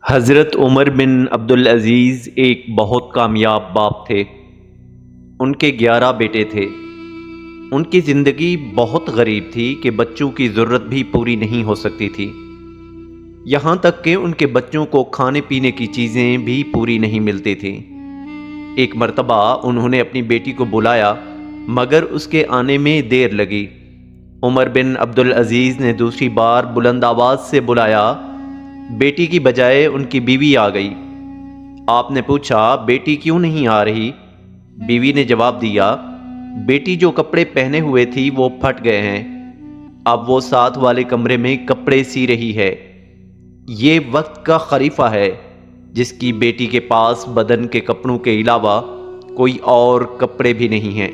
حضرت عمر بن عبدالعزیز ایک بہت کامیاب باپ تھے۔ ان کے 11 بیٹے تھے۔ ان کی زندگی بہت غریب تھی کہ بچوں کی ضرورت بھی پوری نہیں ہو سکتی تھی، یہاں تک کہ ان کے بچوں کو کھانے پینے کی چیزیں بھی پوری نہیں ملتی تھیں۔ ایک مرتبہ انہوں نے اپنی بیٹی کو بلایا مگر اس کے آنے میں دیر لگی۔ عمر بن عبدالعزیز نے دوسری بار بلند آواز سے بلایا، بیٹی کی بجائے ان کی بیوی آ گئی۔ آپ نے پوچھا بیٹی کیوں نہیں آ رہی؟ بیوی نے جواب دیا، بیٹی جو کپڑے پہنے ہوئے تھی وہ پھٹ گئے ہیں، اب وہ ساتھ والے کمرے میں کپڑے سی رہی ہے۔ یہ وقت کا خلیفہ ہے جس کی بیٹی کے پاس بدن کے کپڑوں کے علاوہ کوئی اور کپڑے بھی نہیں ہیں۔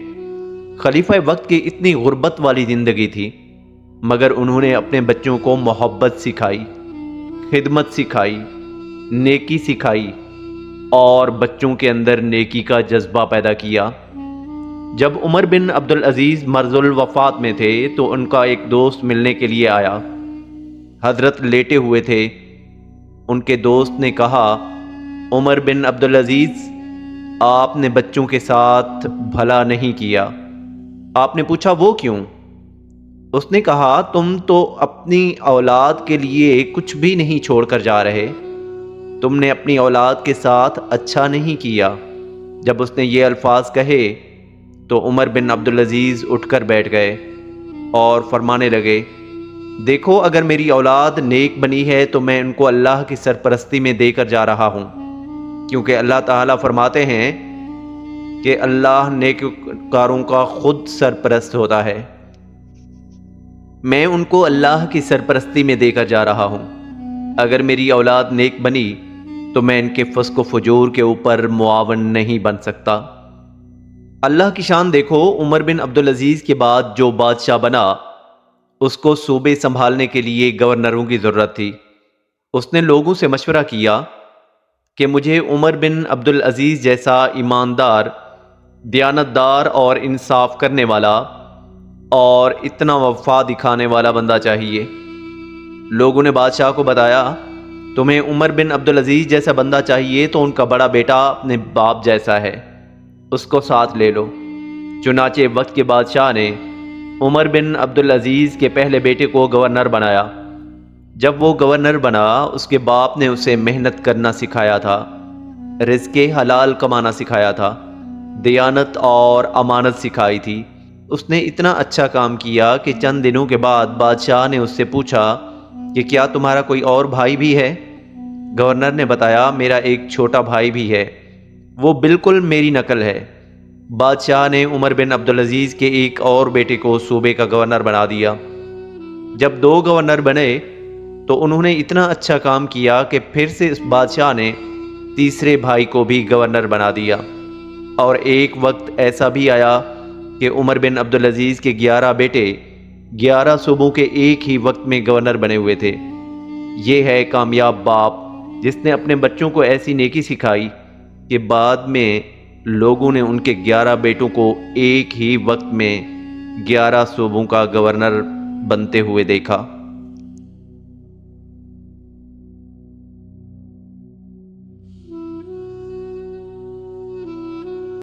خلیفہ وقت کی اتنی غربت والی زندگی تھی، مگر انہوں نے اپنے بچوں کو محبت سکھائی، خدمت سکھائی، نیکی سکھائی اور بچوں کے اندر نیکی کا جذبہ پیدا کیا۔ جب عمر بن عبدالعزیز مرض الوفات میں تھے تو ان کا ایک دوست ملنے کے لیے آیا۔ حضرت لیٹے ہوئے تھے۔ ان کے دوست نے کہا، عمر بن عبدالعزیز، آپ نے بچوں کے ساتھ بھلا نہیں کیا۔ آپ نے پوچھا وہ کیوں؟ اس نے کہا، تم تو اپنی اولاد کے لیے کچھ بھی نہیں چھوڑ کر جا رہے، تم نے اپنی اولاد کے ساتھ اچھا نہیں کیا۔ جب اس نے یہ الفاظ کہے تو عمر بن عبدالعزیز اٹھ کر بیٹھ گئے اور فرمانے لگے، دیکھو اگر میری اولاد نیک بنی ہے تو میں ان کو اللہ کی سرپرستی میں دے کر جا رہا ہوں، کیونکہ اللہ تعالیٰ فرماتے ہیں کہ اللہ نیکوکاروں کا خود سرپرست ہوتا ہے۔ میں ان کو اللہ کی سرپرستی میں دے کر جا رہا ہوں۔ اگر میری اولاد نیک بنی تو میں ان کے فسق و فجور کے اوپر معاون نہیں بن سکتا۔ اللہ کی شان دیکھو، عمر بن عبدالعزیز کے بعد جو بادشاہ بنا اس کو صوبے سنبھالنے کے لیے گورنروں کی ضرورت تھی۔ اس نے لوگوں سے مشورہ کیا کہ مجھے عمر بن عبدالعزیز جیسا ایماندار، دیانتدار اور انصاف کرنے والا اور اتنا وفا دکھانے والا بندہ چاہیے۔ لوگوں نے بادشاہ کو بتایا، تمہیں عمر بن عبدالعزیز جیسا بندہ چاہیے تو ان کا بڑا بیٹا اپنے باپ جیسا ہے، اس کو ساتھ لے لو۔ چنانچہ وقت کے بادشاہ نے عمر بن عبدالعزیز کے پہلے بیٹے کو گورنر بنایا۔ جب وہ گورنر بنا، اس کے باپ نے اسے محنت کرنا سکھایا تھا، رزق حلال کمانا سکھایا تھا، دیانت اور امانت سکھائی تھی۔ اس نے اتنا اچھا کام کیا کہ چند دنوں کے بعد بادشاہ نے اس سے پوچھا کہ کیا تمہارا کوئی اور بھائی بھی ہے؟ گورنر نے بتایا، میرا ایک چھوٹا بھائی بھی ہے، وہ بالکل میری نقل ہے۔ بادشاہ نے عمر بن عبدالعزیز کے ایک اور بیٹے کو صوبے کا گورنر بنا دیا۔ جب 2 گورنر بنے تو انہوں نے اتنا اچھا کام کیا کہ پھر سے اس بادشاہ نے تیسرے بھائی کو بھی گورنر بنا دیا، اور ایک وقت ایسا بھی آیا کہ عمر بن عبدالعزیز کے 11 بیٹے 11 صوبوں کے ایک ہی وقت میں گورنر بنے ہوئے تھے۔ یہ ہے کامیاب باپ جس نے اپنے بچوں کو ایسی نیکی سکھائی کہ بعد میں لوگوں نے ان کے 11 بیٹوں کو ایک ہی وقت میں 11 صوبوں کا گورنر بنتے ہوئے دیکھا۔